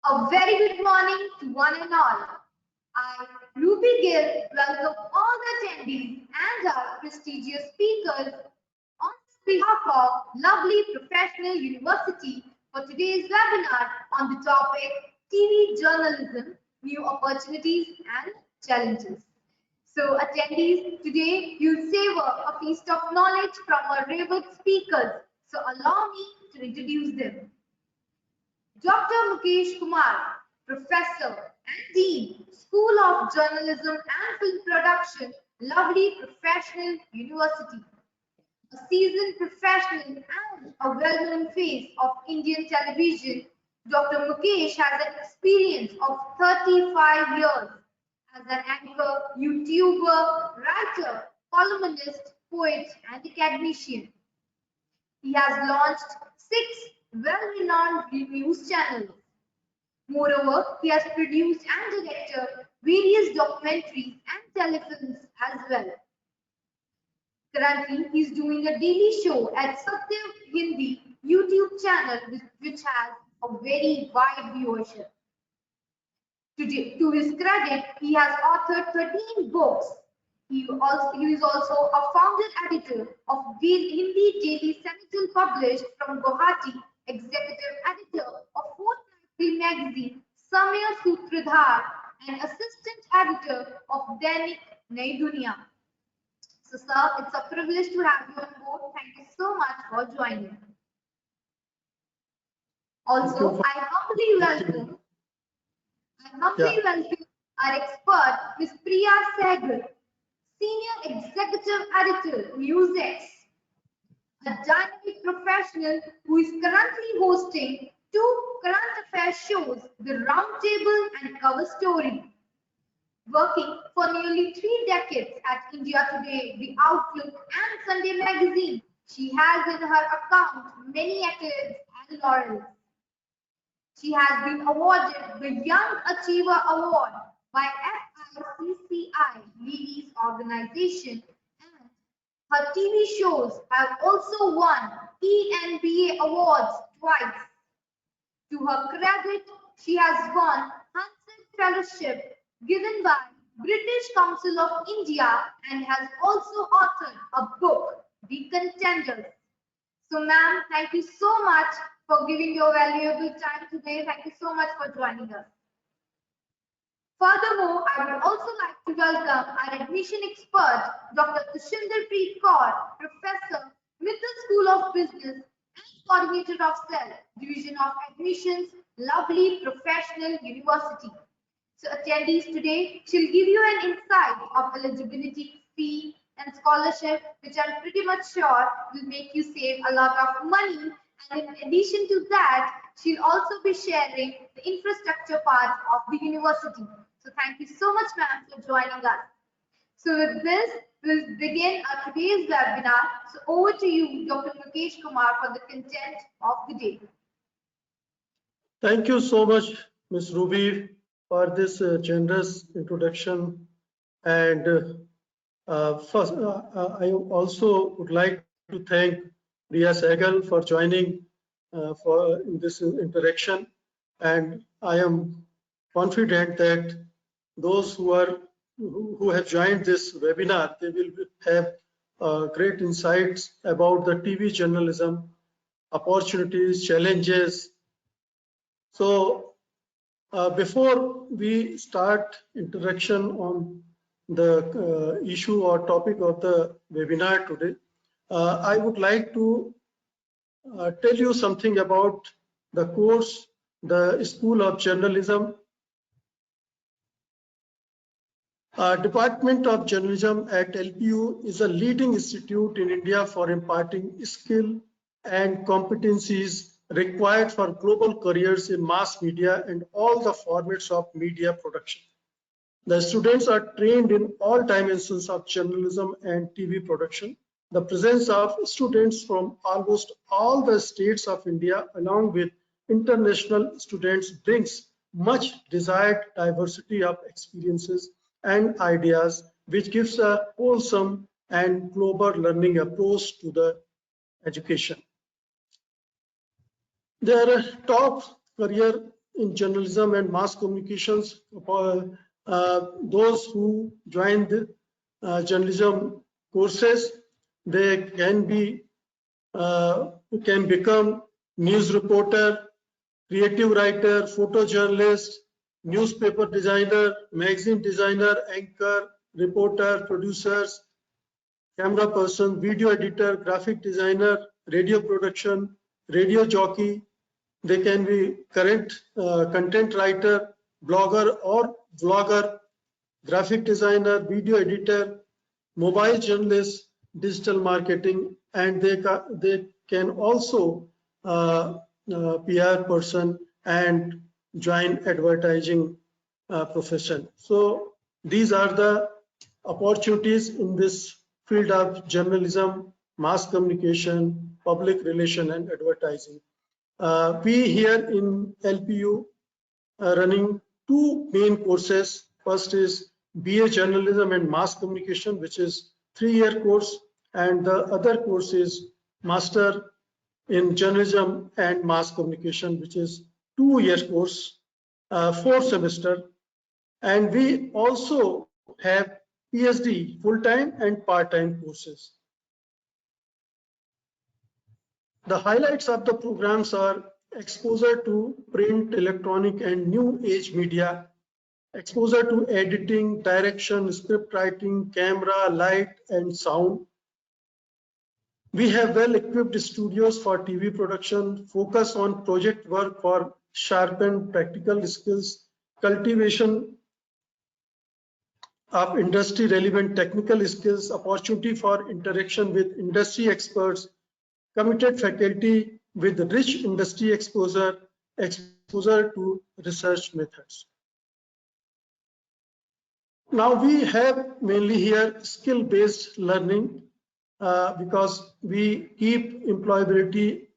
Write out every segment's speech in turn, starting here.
A very good morning to one and all. I, Ruby Gill, welcome all the attendees and our prestigious speakers on behalf of lovely professional university for today's webinar on the topic TV journalism, new opportunities and challenges. So attendees, today you'll savor a feast of knowledge from our revered speakers. So allow me to introduce them. Dr. Mukesh Kumar, Professor and Dean, School of Journalism and Film Production, lovely professional university. A seasoned professional and a well-known face of Indian television, Dr. Mukesh has an experience of 35 years as an anchor, YouTuber, writer, columnist, poet, and academician. He has launched 6 well-renowned news channels. Moreover, he has produced and directed various documentaries and telefilms as well. Currently, he is doing a daily show at Satya Hindi YouTube channel, which has a very wide viewership. To his credit, he has authored 13 books. He is also a founder editor of Hindi Daily Senegal, published from Guwahati, executive editor of fortnightly magazine Samay Sutradhar, and assistant editor of Dainik Nai Duniya. So, sir, it's a privilege to have you on board. Thank you so much for joining. Also, I humbly welcome our expert, Ms. Priya Sehgal, Senior Executive Editor, NewsX, a dynamic professional who is currently hosting 2 current affairs shows, The Roundtable and Cover Story. Working for nearly 3 decades at India Today, The Outlook, and Sunday Magazine, she has in her account many accolades and laurels. She has been awarded the Young Achiever Award by FICCI Ladies Organization, and her TV shows have also won ENBA awards twice. To her credit, she has won Hansen Fellowship given by British Council of India and has also authored a book, The Contenders. So, ma'am, thank you so much for giving your valuable time today. Thank you so much for joining us. Furthermore, I would also like to welcome our admission expert, Dr. Tushinder Preet Kaur, Professor, Mittal School of Business and Coordinator of CEL, Division of Admissions, lovely professional university. So attendees today, she'll give you an insight of eligibility, fee, and scholarship, which I'm pretty much sure will make you save a lot of money. And in addition to that, she'll also be sharing the infrastructure part of the university. So thank you so much, ma'am, for joining us. So with this, we'll begin our today's webinar. So over to you, Dr. Mukesh Kumar, for the content of the day. Thank you so much, Ms. Ruby, for this generous introduction. And first, I also would like to thank Priya Sehgal for joining for this interaction, and I am confident that those who have joined this webinar, they will have great insights about the TV journalism, opportunities, challenges. So before we start interaction on the issue or topic of the webinar today, I would like to tell you something about the course, the School of Journalism. Department of Journalism at LPU is a leading institute in India for imparting skill and competencies required for global careers in mass media and all the formats of media production. The students are trained in all dimensions of journalism and TV production. The presence of students from almost all the states of India along with international students brings much desired diversity of experiences and ideas, which gives a wholesome and global learning approach to the education. There are top career in journalism and mass communications. Those who join the journalism courses, they can become news reporter, creative writer, photojournalist, newspaper designer, magazine designer, anchor, reporter, producers, camera person, video editor, graphic designer, radio production, radio jockey. They can be content writer, blogger or vlogger, graphic designer, video editor, mobile journalist, digital marketing, and they can also PR person and join advertising profession. So these are the opportunities in this field of journalism, mass communication, public relation, and advertising. We here in LPU are running two main courses. First is BA Journalism and Mass Communication, which is 3-year course, and the other course is Master in Journalism and Mass Communication, which is 2-year course, 4 semester. And we also have PhD full-time and part-time courses. The highlights of the programs are exposure to print, electronic, and new age media, exposure to editing, direction, script writing, camera, light, and sound. We have well-equipped studios for TV production, focus on project work for sharpened practical skills, cultivation of industry-relevant technical skills, opportunity for interaction with industry experts, committed faculty with rich industry exposure to research methods. Now we have mainly here skill-based learning because we keep employability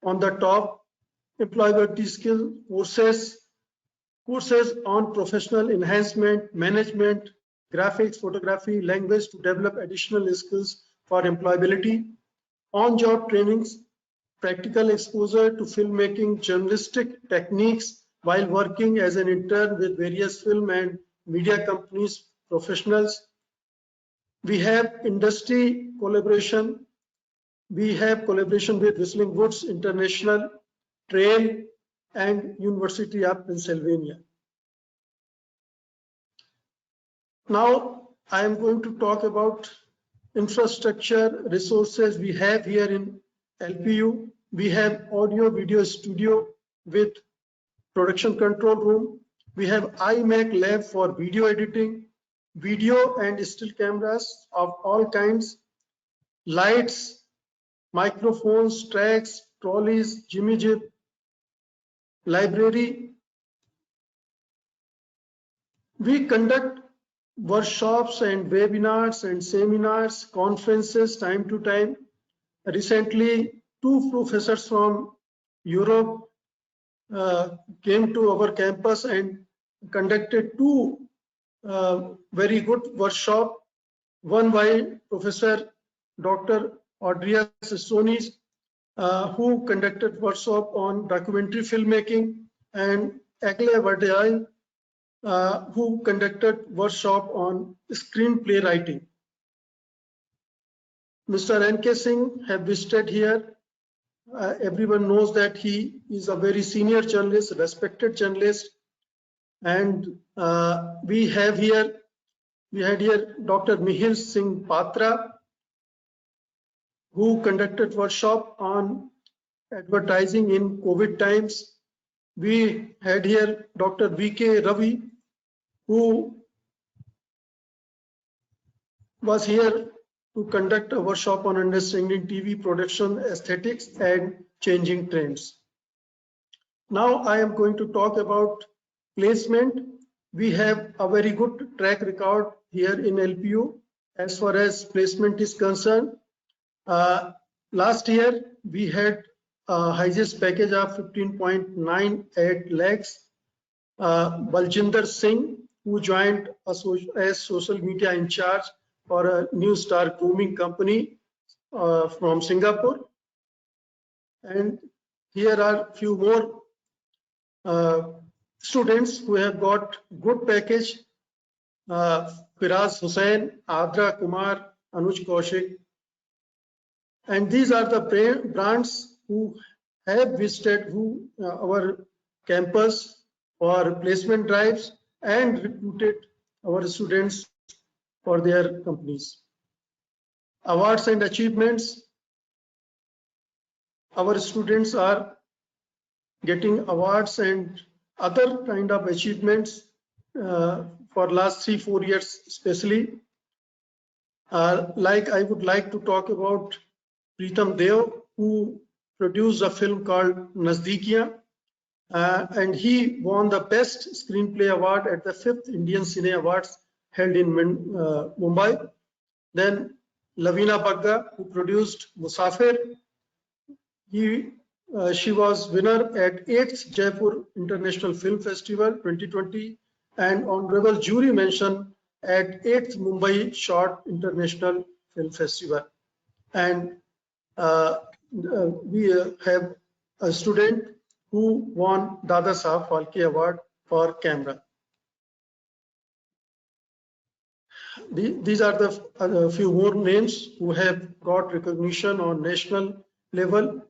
on the top. Employability skill courses on professional enhancement, management, graphics, photography, language to develop additional skills for employability. On-job trainings, practical exposure to filmmaking, journalistic techniques while working as an intern with various film and media companies, professionals. We have industry collaboration. We have collaboration with Whistling Woods International, Trail, and University of Pennsylvania. Now I am going to talk about infrastructure resources we have here in LPU. We have audio video studio with production control room. We have iMac lab for video editing, video and still cameras of all kinds, lights, microphones, tracks, trolleys, Jimmy Jib, library. We conduct workshops and webinars and seminars, conferences time to time. Recently, 2 professors from Europe came to our campus and conducted 2 very good workshops. One by Professor Dr. Audrias Sonis, who conducted workshop on documentary filmmaking, and Agle Vardai, who conducted workshop on screenplay writing. Mr. N.K. Singh have visited here. Everyone knows that he is a very senior journalist, respected journalist, and we had here Dr. Mihir Singh Patra, who conducted workshop on advertising in COVID times. We had here Dr. V.K. Ravi, who was here to conduct a workshop on understanding TV production aesthetics and changing trends. Now I am going to talk about placement. We have a very good track record here in LPU as far as placement is concerned. Last year we had a highest package of 15.98 lakhs. Baljinder Singh, who joined as social media in charge for a new star grooming company from Singapore. And here are few more students who have got good package, Firaz Hussain, Adra Kumar, Anuj Kaushik, and these are the brands who have visited our campus for placement drives and recruited our students for their companies. Awards and achievements. Our students are getting awards and other kind of achievements for last 3-4 years especially. Like I would like to talk about Pritam Dev, who produced a film called Nazdikiyan, and he won the Best Screenplay Award at the 5th Indian Cine Awards held in Mumbai. Then Lavina Bagga, who produced Musafir, she was winner at 8th Jaipur International Film Festival 2020 and honorable jury mention at 8th Mumbai Short International Film Festival. And we have a student who won Dada Saheb Phalke Award for camera. These are the few more names who have got recognition on national level.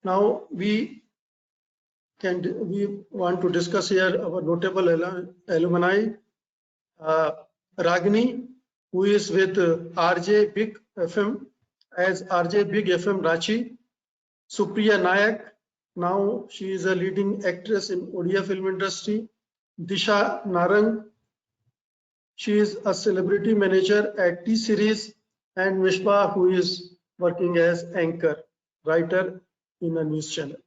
Now we want to discuss here our notable alumni. Ragini, who is with RJ Big FM as RJ Big FM Ranchi. Supriya Nayak, now she is a leading actress in Odia film industry. Disha Narang, she is a celebrity manager at T-Series, and Mishbah, who is working as anchor, writer in a news channel.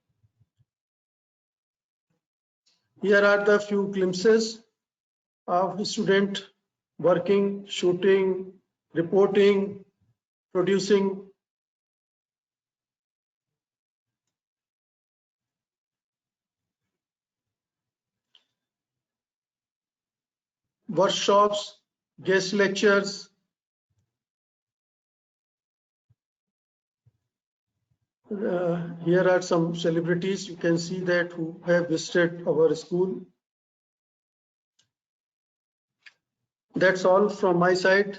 Here are the few glimpses of student working, shooting, reporting, producing. Workshops, guest lectures. Here are some celebrities you can see that who have visited our school. That's all from my side.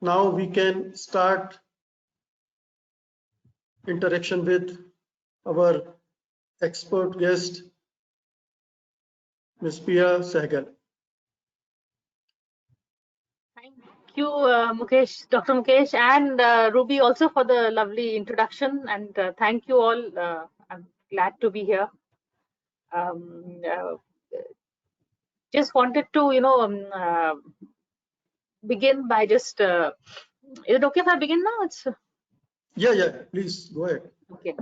Now we can start interaction with our expert guest, Ms. Pia Sehgal. Thank you, Mukesh, Dr. Mukesh, and Ruby also for the lovely introduction. And thank you all. I'm glad to be here. Just wanted to, begin by just. Is it okay if I begin now? It's. Yeah, please go ahead. Okay.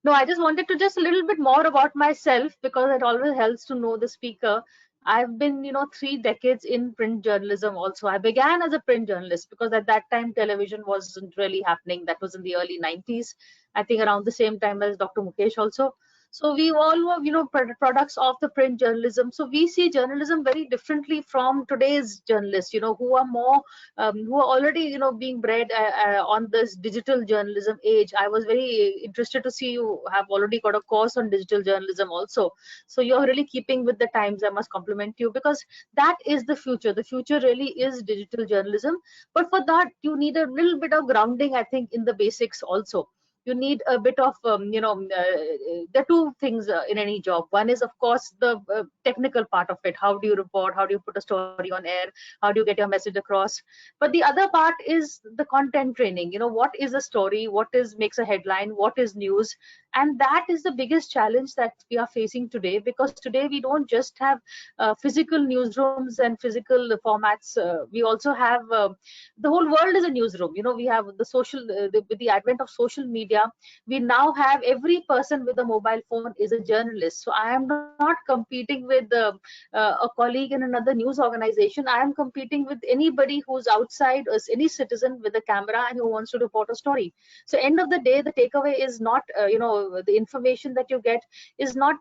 No, I just wanted to just a little bit more about myself because it always helps to know the speaker. I've been, 3 decades in print journalism also. I began as a print journalist because at that time television wasn't really happening. That was in the early 90s, I think around the same time as Dr. Mukesh also. So we all were, products of the print journalism. So we see journalism very differently from today's journalists, who are more, who are already, being bred on this digital journalism age. I was very interested to see you have already got a course on digital journalism also. So you're really keeping with the times. I must compliment you because that is the future. The future really is digital journalism. But for that, you need a little bit of grounding, I think, in the basics also. You need a bit of there are two things in any job. One is, of course, the technical part of it. How do you report? How do you put a story on air? How do you get your message across? But the other part is the content training. What is a story? What makes a headline? What is news? And that is the biggest challenge that we are facing today, because today we don't just have physical newsrooms and physical formats. We also have the whole world is a newsroom. We have the social with the advent of social media, we now have every person with a mobile phone is a journalist. So I am not competing with a colleague in another news organization. I am competing with anybody who's outside, any citizen with a camera and who wants to report a story. So end of the day, the takeaway is not the information that you get is not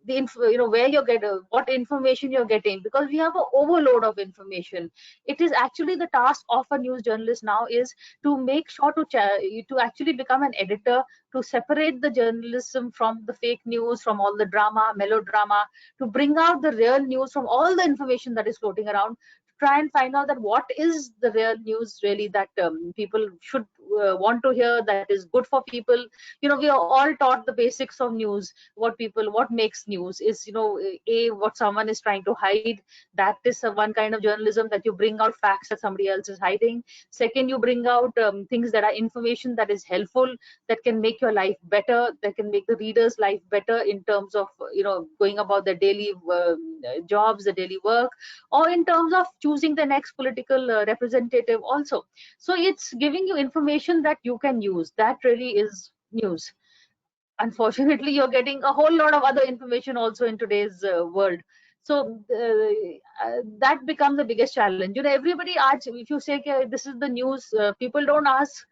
where you're getting, what information you're getting, because we have an overload of information. It is actually the task of a news journalist now is to make sure to actually become an editor, to separate the journalism from the fake news, from all the drama, melodrama, to bring out the real news from all the information that is floating around, try and find out that what is the real news really that people should want to hear, that is good for people. We are all taught the basics of news. What makes news is, what someone is trying to hide. That is one kind of journalism, that you bring out facts that somebody else is hiding. Second, you bring out things that are information that is helpful, that can make your life better, that can make the reader's life better in terms of going about their daily jobs, the daily work, or in terms of choosing the next political representative also. So it's giving you information that you can use. That really is news. Unfortunately, you're getting a whole lot of other information also in today's world. So that becomes the biggest challenge. Everybody, if you say this is the news, people don't ask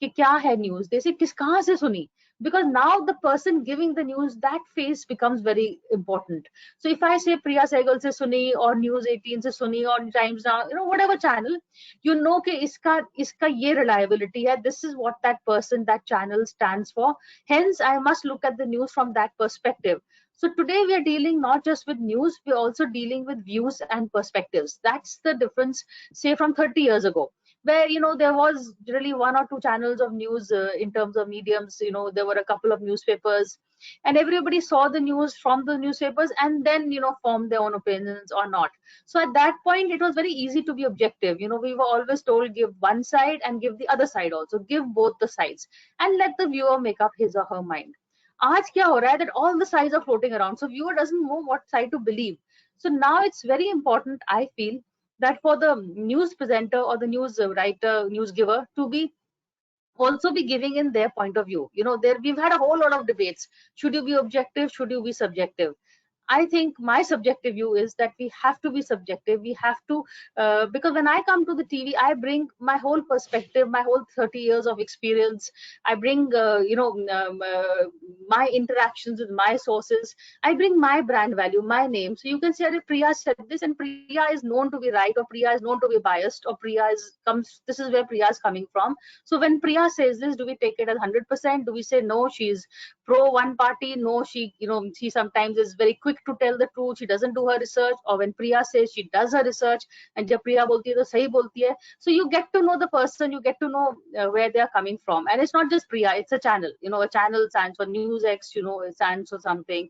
कि क्या है news. They say किस कहाँ से सुनी, because now the person giving the news, that face becomes very important. So if I say Priya Sehgal se suni, or News 18 se suni, or Times Now, whatever channel, कि इसका ये reliability है. This is what that person, that channel stands for. Hence, I must look at the news from that perspective. So today we are dealing not just with news, we're also dealing with views and perspectives. That's the difference, say, from 30 years ago, where there was really one or two channels of news in terms of mediums. There were a couple of newspapers, and everybody saw the news from the newspapers and then formed their own opinions or not. So at that point, it was very easy to be objective. We were always told, give one side and give the other side also, give both the sides, and let the viewer make up his or her mind. आज क्या हो रहा है that all the sides are floating around, so viewer doesn't know what side to believe. So now it's very important, I feel, that for the news presenter or the news writer, news giver, to be also be giving in their point of view. We've had a whole lot of debates. Should you be objective? Should you be subjective? I think my subjective view is that we have to be subjective. We have to, because when I come to the TV, I bring my whole perspective, my whole 30 years of experience. I bring, my interactions with my sources. I bring my brand value, my name. So you can say that Priya said this, and Priya is known to be right, or Priya is known to be biased, or this is where Priya is coming from. So when Priya says this, do we take it as 100%? Do we say no, she's pro one party? No, she sometimes is very quick to tell the truth. She doesn't do her research. Or when Priya says, she does her research, and जब Priya बोलती है तो सही बोलती है. So you get to know the person, you get to know where they are coming from. And it's not just Priya, it's a channel. A channel stands for NewsX, it stands for something.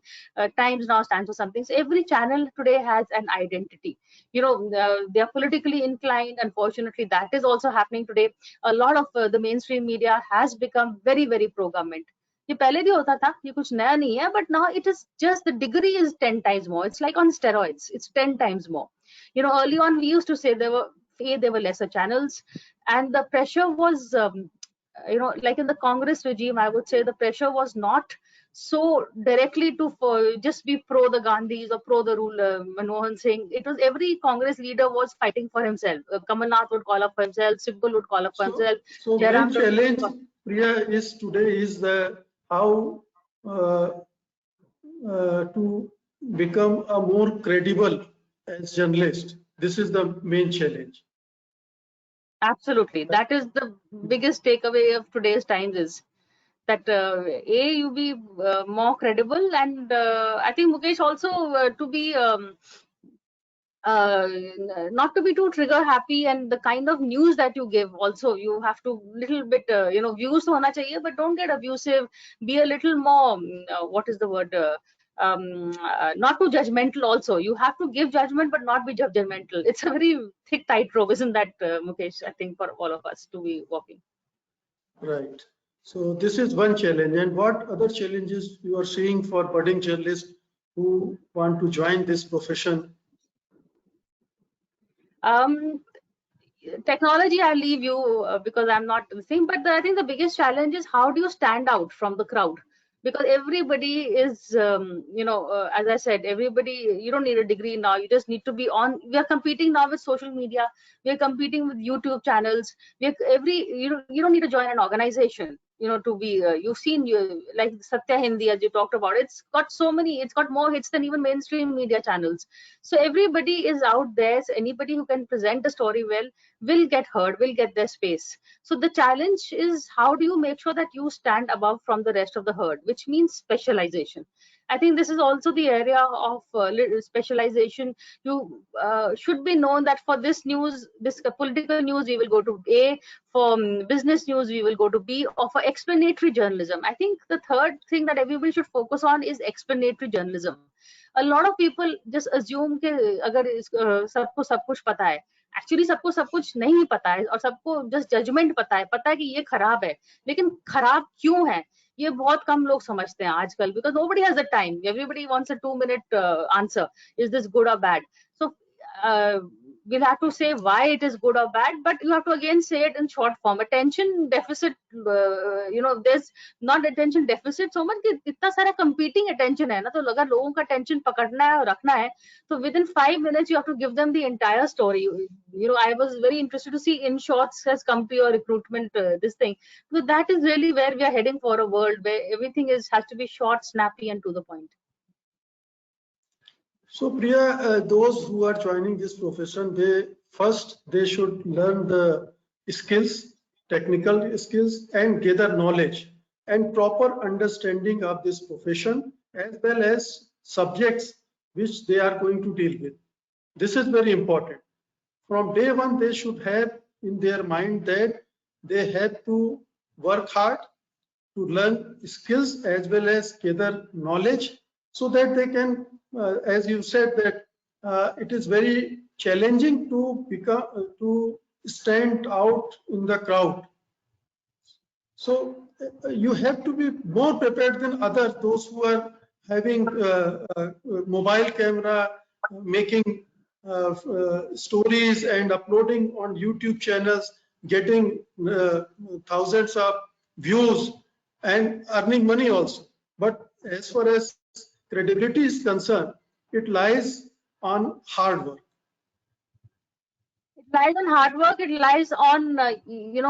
Times Now stands for something. So every channel today has an identity. They are politically inclined. Unfortunately, that is also happening today. A lot of the mainstream media has become very, very pro-government. ये पहले भी होता था, ये कुछ नया नहीं है, but now it is just, the degree is 10 times more. It's like on steroids. It's 10 times more. Early on we used to say there were lesser channels, and the pressure was, like in the Congress regime, I would say the pressure was not so directly to just be pro the Gandhis or pro the rule Manmohan Singh. It was every Congress leader was fighting for himself. Kamal Nath would call up for himself, Sibal would call up for himself. So main challenge, Priya, is today is how to become a more credible as journalist. This is the main challenge. Absolutely, that is the biggest takeaway of today's times, is that you be more credible, and I think Mukesh also to be not to be too trigger happy, and the kind of news that you give also, you have to little bit views hona chahiye, but don't get abusive. Be a little more what is the word, not too judgmental also. You have to give judgment but not be judgmental. It's a very thick tightrope, isn't that, Mukesh? I think for all of us to be walking. Right. So this is one challenge. And what other challenges you are seeing for budding journalists who want to join this profession? Technology, I leave you because I'm not the same. But I think the biggest challenge is, how do you stand out from the crowd? Because everybody is, as I said, everybody, you don't need a degree now. You just need to be on. We are competing now with social media. We are competing with YouTube channels. You don't need to join an organization. to be, you've seen, like Satya Hindi, as you talked about, it's got more hits than even mainstream media channels. So everybody is out there. So anybody who can present a story well will get heard, will get their space. So the challenge is, how do you make sure that you stand above from the rest of the herd, which means specialization. I think this is also the area of specialization. You should be known that for this news, this political news, we will go to A. For business news, we will go to B. Or for explanatory journalism, I think the third thing that everybody should focus on is explanatory journalism. A lot of people just assume कि अगर सबको सब कुछ पता है, actually सबको सब कुछ नहीं पता है, और सबको जस्ट जजमेंट पता है कि ये खराब है, लेकिन खराब क्यों है ये बहुत कम लोग समझते हैं आजकल, because nobody has the time. Everybody wants a 2-minute answer. Is this good or bad? So we'll have to say why it is good or bad, but you have to again say it in short form. Attention deficit, there's not attention deficit so much कि इतना सारा competing attention है ना, तो अगर लोगों का attention पकड़ना है और रखना है, तो within 5 minutes you have to give them the entire story. I was very interested to see InShots has come to your recruitment this thing. So that is really where we are heading for, a world where everything has to be short, snappy, and to the point. So Priya, those who are joining this profession, they should learn the skills, technical skills, and gather knowledge and proper understanding of this profession, as well as subjects which they are going to deal with. This is very important. From day one, they should have in their mind that they have to work hard to learn skills as well as gather knowledge, so that they can, as you said, that it is very challenging to stand out in the crowd. So you have to be more prepared than others, those who are having mobile camera, making stories and uploading on YouTube channels, getting thousands of views and earning money also. But as far as credibility is concerned, it lies on hard work. It lies on hard work. It lies on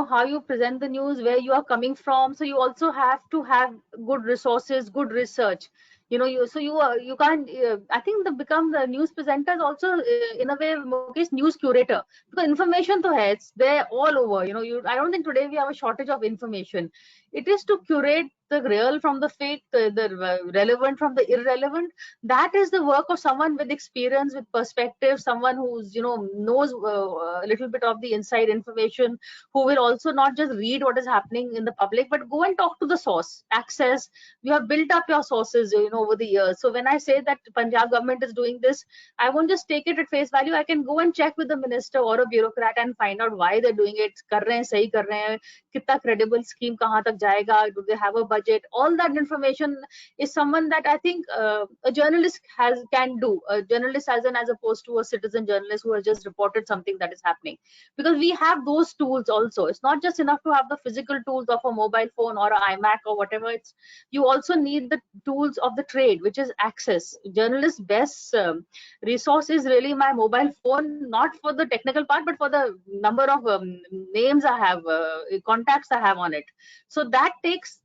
how you present the news, where you are coming from. So you also have to have good resources, good research. You can't. I think become the news presenter is also in a way, Mukesh, news curator, because information to hai, it's there all over. I don't think today we have a shortage of information. It is to curate the real from the fake, the relevant from the irrelevant. That is the work of someone with experience, with perspective, someone who's knows a little bit of the inside information, who will also not just read what is happening in the public, but go and talk to the source. Access, you have built up your sources over the years. So when I say that Punjab government is doing this, I won't just take it at face value. I can go and check with the minister or a bureaucrat and find out why they're doing it. कर रहे हैं, सही कर रहे हैं, कितना credible scheme कहाँ तक जाएगा, do they have a budget? All that information is someone that I think a journalist can do. A journalist as opposed to a citizen journalist who has just reported something that is happening, because we have those tools also. It's not just enough to have the physical tools of a mobile phone or an iMac or whatever. You also need the tools of the trade, which is access. Journalist's best resource is really my mobile phone, not for the technical part, but for the number of names I have, contacts I have on it. So that takes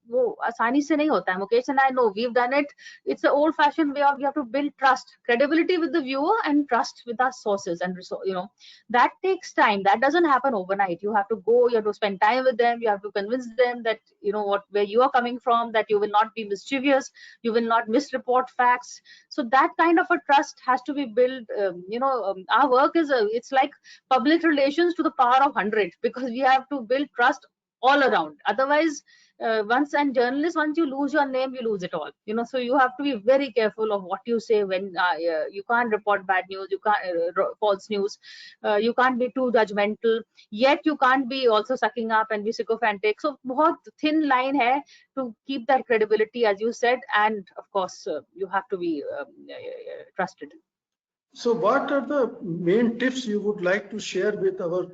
आसानी से नहीं होता है, Mukesh and I know we've done it. It's an old-fashioned way of, you have to build trust, credibility with the viewer, and trust with our sources, and that takes time. That doesn't happen overnight. You have to go, you have to spend time with them, you have to convince them that where you are coming from, that you will not be mischievous, you will not misreport facts. So that kind of a trust has to be built. Our work is it's like public relations to the power of 100, because we have to build trust all around. Otherwise, once you lose your name, you lose it all. So you have to be very careful of what you say. When you can't report bad news, you can't false news, you can't be too judgmental, yet you can't be also sucking up and be sycophantic. So बहुत thin line hai to keep that credibility, as you said, and of course you have to be trusted. So what are the main tips you would like to share with our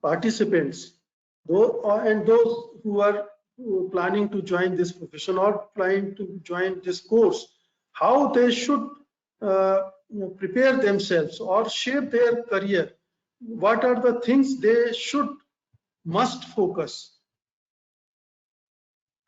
participants, and those who are planning to join this profession or planning to join this course, how they should prepare themselves or shape their career? What are the things they must focus?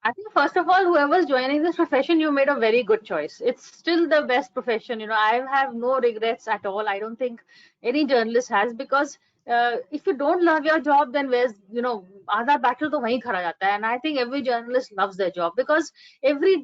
I think first of all, whoever's joining this profession, you made a very good choice. It's still the best profession. I have no regrets at all. I don't think any journalist has, because if you don't love your job, then where's, आधा battle तो वहीं खड़ा जाता है. And I think every journalist loves their job, because you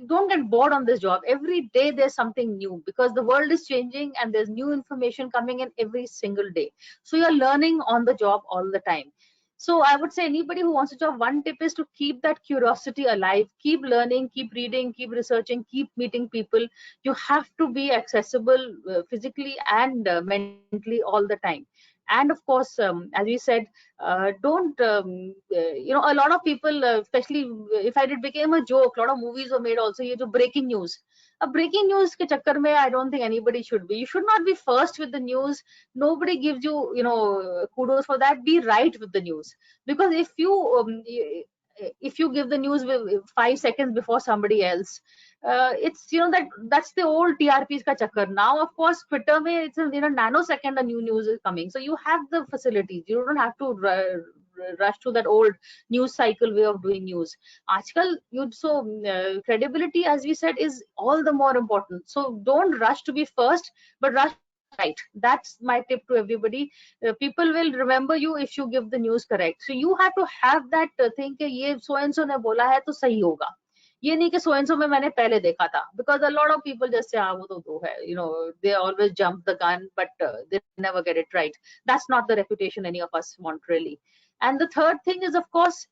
don't get bored on this job. Every day there's something new, because the world is changing and there's new information coming in every single day. So you're learning on the job all the time. So I would say anybody who wants a job, one tip is to keep that curiosity alive, keep learning, keep reading, keep researching, keep meeting people. You have to be accessible physically and mentally all the time. And of course, as we said, don't, a lot of people, especially if I did became a joke, a lot of movies were made also, ये जो breaking news. A breaking news के चक्कर में, I don't think anybody should be. You should not be first with the news. Nobody gives you, kudos for that. Be right with the news, because if you give the news with 5 seconds before somebody else, it's that's the old TRPs ka chakkar. Now, of course, Twitter mein it's in a nanosecond a new news is coming, so you have the facilities. You don't have to rush to that old news cycle way of doing news. Aajkal, credibility, as we said, is all the more important. So don't rush to be first, but rush right. That's my tip to everybody. People will remember you if you give the news correct. So you have to have that thing कि ये so and so ने बोला है तो सही होगा. ये नहीं कि so and so में मैंने पहले देखा था, because a lot of people just say वो तो है, they always jump the gun, but they never get it right. That's not the reputation any of us want, really. And the third thing is, of course,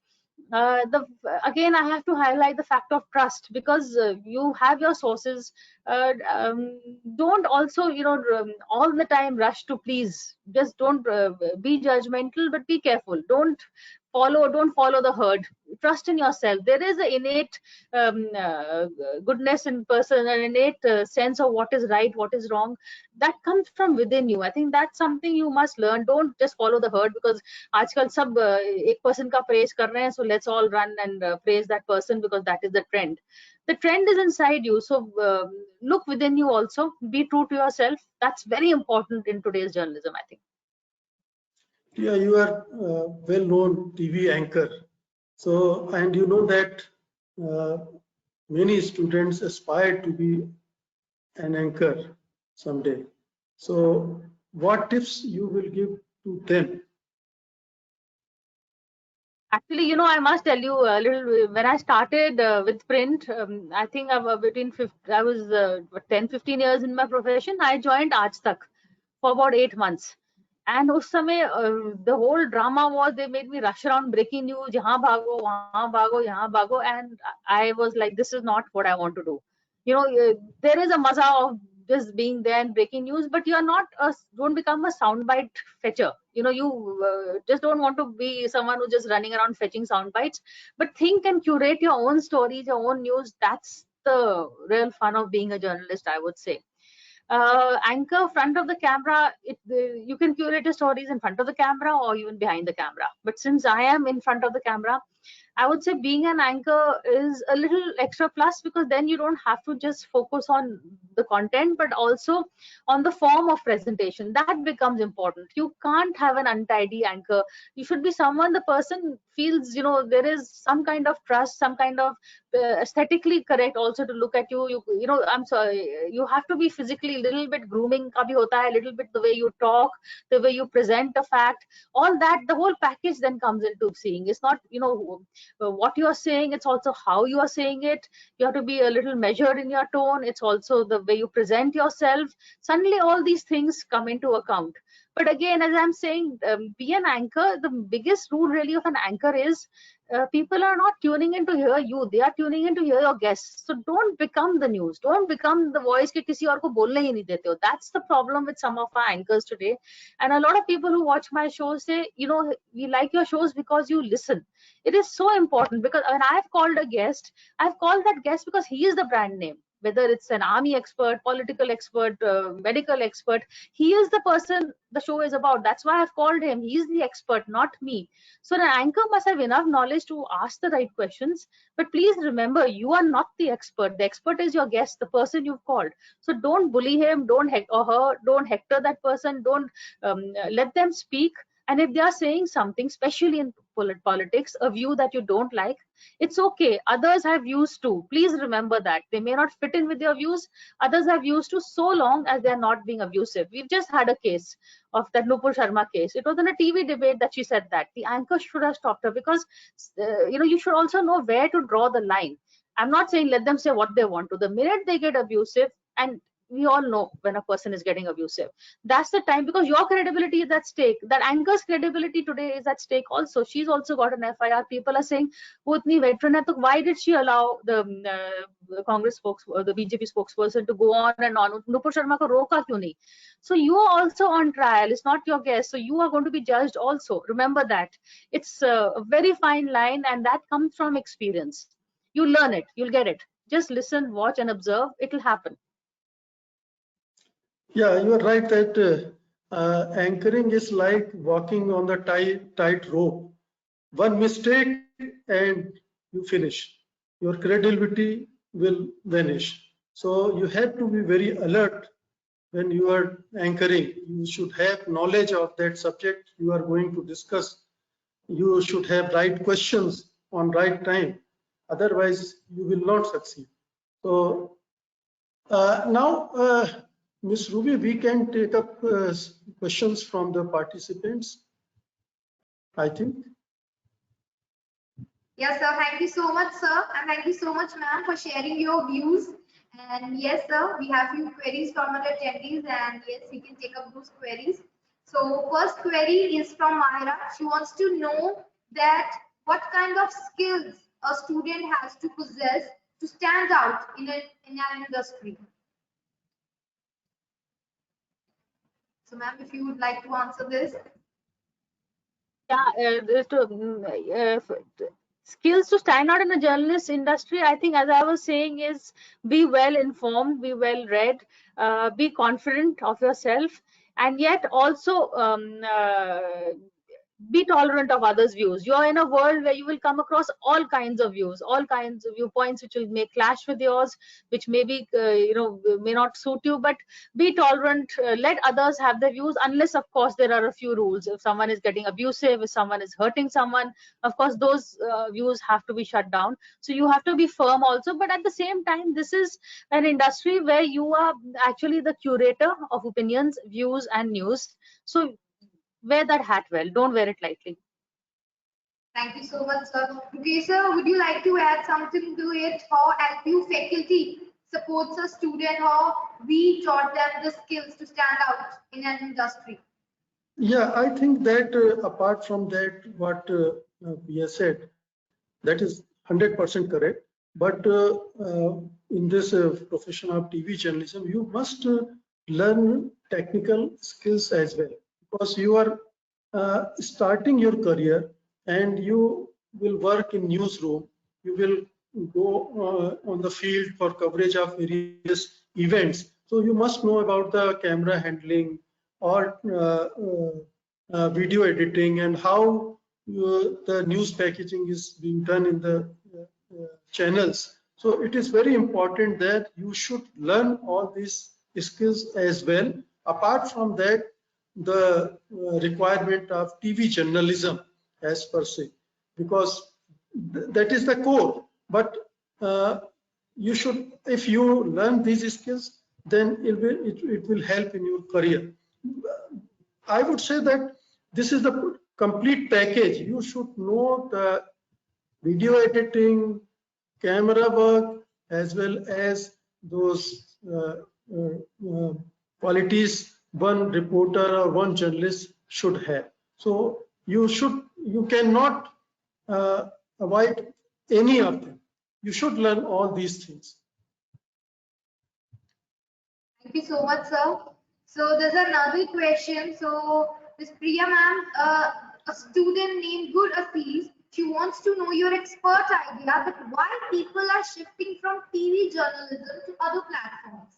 again, I have to highlight the fact of trust, because you have your sources. Don't also, all the time rush to please. Just don't be judgmental, but be careful. Don't follow the herd. Trust in yourself. There is an innate goodness in person, an innate sense of what is right, what is wrong, that comes from within you. I think that's something you must learn. Don't just follow the herd, because आजकल सब एक person का praise कर रहे हैं, so let's all run and praise that person because that is the trend. The trend is inside you, so look within you also. Be true to yourself. That's very important in today's journalism, I think. Yeah, you are well-known TV anchor. So, and you know that many students aspire to be an anchor someday. So, what tips you will give to them? Actually, I must tell you a little. When I started with print, I think I was 10, 15 years in my profession. I joined Aaj Tak for about 8 months. And उस समय the whole drama was they made me rush around breaking news, यहाँ भागो, वहाँ भागो, यहाँ भागो, and I was like, this is not what I want to do. There is a maza of just being there and breaking news, but you're not don't become a soundbite fetcher. You just don't want to be someone who's just running around fetching sound bites, but think and curate your own stories, your own news. That's the real fun of being a journalist, I would say. Anchor front of the camera, you can curate your stories in front of the camera or even behind the camera. But since I am in front of the camera, I would say being an anchor is a little extra plus, because then you don't have to just focus on the content, but also on the form of presentation. That becomes important. You can't have an untidy anchor. You should be someone the person feels, there is some kind of trust, some kind of aesthetically correct also to look at you. I'm sorry, you have to be physically a little bit grooming ka bhi hota hai, a little bit the way you talk, the way you present a fact, all that, the whole package then comes into seeing. It's not, what you are saying, it's also how you are saying it. You have to be a little measured in your tone. It's also the way you present yourself. Suddenly all these things come into account. But again, as I'm saying, be an anchor. The biggest rule really of an anchor is people are not tuning in to hear you. They are tuning in to hear your guests. So don't become the news. Don't become the voice कि किसी और को बोलने ही नहीं देते हो. That's the problem with some of our anchors today. And a lot of people who watch my shows say, we like your shows because you listen. It is so important, because when I've called a guest, I've called that guest because he is the brand name. Whether it's an army expert, political expert, medical expert, he is the person the show is about. That's why I've called him. He's the expert, not me. So an anchor must have enough knowledge to ask the right questions. But please remember, you are not the expert. The expert is your guest, the person you've called. So don't bully him, don't hector that person, don't let them speak. And if they are saying something, especially in politics, a view that you don't like. It's okay. Others have views too. Please remember that. They may not fit in with your views. Others have views too, so long as they're not being abusive. We've just had a case of that Nupur Sharma case. It was in a TV debate that she said that. The anchor should have stopped her because, you should also know where to draw the line. I'm not saying let them say what they want to. The minute they get abusive, and we all know when a person is getting abusive, that's the time, because your credibility is at stake. That anchor's credibility today is at stake also. She's also got an FIR. People are saying, wo itni veteran hai, to why did she allow the Congress the BJP spokesperson to go on and on? Nupur Sharma ko roka kyun nahi? So you are also on trial. It's not your guess. So you are going to be judged also. Remember that. It's a very fine line, and that comes from experience. You learn it. You'll get it. Just listen, watch, and observe. It'll happen. Yeah, you are right that anchoring is like walking on the tight rope. One mistake and you finish. Your credibility will vanish. So you have to be very alert when you are anchoring. You should have knowledge of that subject you are going to discuss. You should have right questions on right time. Otherwise, you will not succeed. So now, Ms. Ruby, we can take up questions from the participants, I think. Yes, sir. Thank you so much, sir. And thank you so much, ma'am, for sharing your views. And yes, sir, we have few queries from our attendees, and yes, we can take up those queries. So first query is from Myra. She wants to know that what kind of skills a student has to possess to stand out in an industry. So ma'am, if you would like to answer this. Yeah, skills to stand out in the journalist industry, I think, as I was saying, is be well informed, be well read, be confident of yourself, and yet also be tolerant of others' views. You're in a world where you will come across all kinds of views, all kinds of viewpoints which will may clash with yours, which maybe may not suit you. But be tolerant. Let others have their views, unless, of course, there are a few rules. If someone is getting abusive, if someone is hurting someone, of course, those views have to be shut down. So you have to be firm also. But at the same time, this is an industry where you are actually the curator of opinions, views, and news. So wear that hat well. Don't wear it lightly. Thank you so much, sir. Okay, sir, would you like to add something to it? How LPU faculty supports a student, how we taught them the skills to stand out in an industry? Yeah, I think that apart from that, what Pia said, that is 100% correct. But in this profession of TV journalism, you must learn technical skills as well, because you are starting your career and you will work in newsroom. You will go on the field for coverage of various events. So you must know about the camera handling or video editing and how the news packaging is being done in the channels. So it is very important that you should learn all these skills as well. Apart from that, the requirement of TV journalism as per se, because that is the core. But you should, if you learn these skills, then it will help in your career. I would say that this is the complete package. You should know the video editing, camera work, as well as those qualities one reporter or one journalist should have. So you cannot avoid any of them. You should learn all these things. Thank you so much, sir. So there's another question. So Ms. Priya ma'am, a student named Good Aziz, she wants to know your expert idea that why people are shifting from TV journalism to other platforms.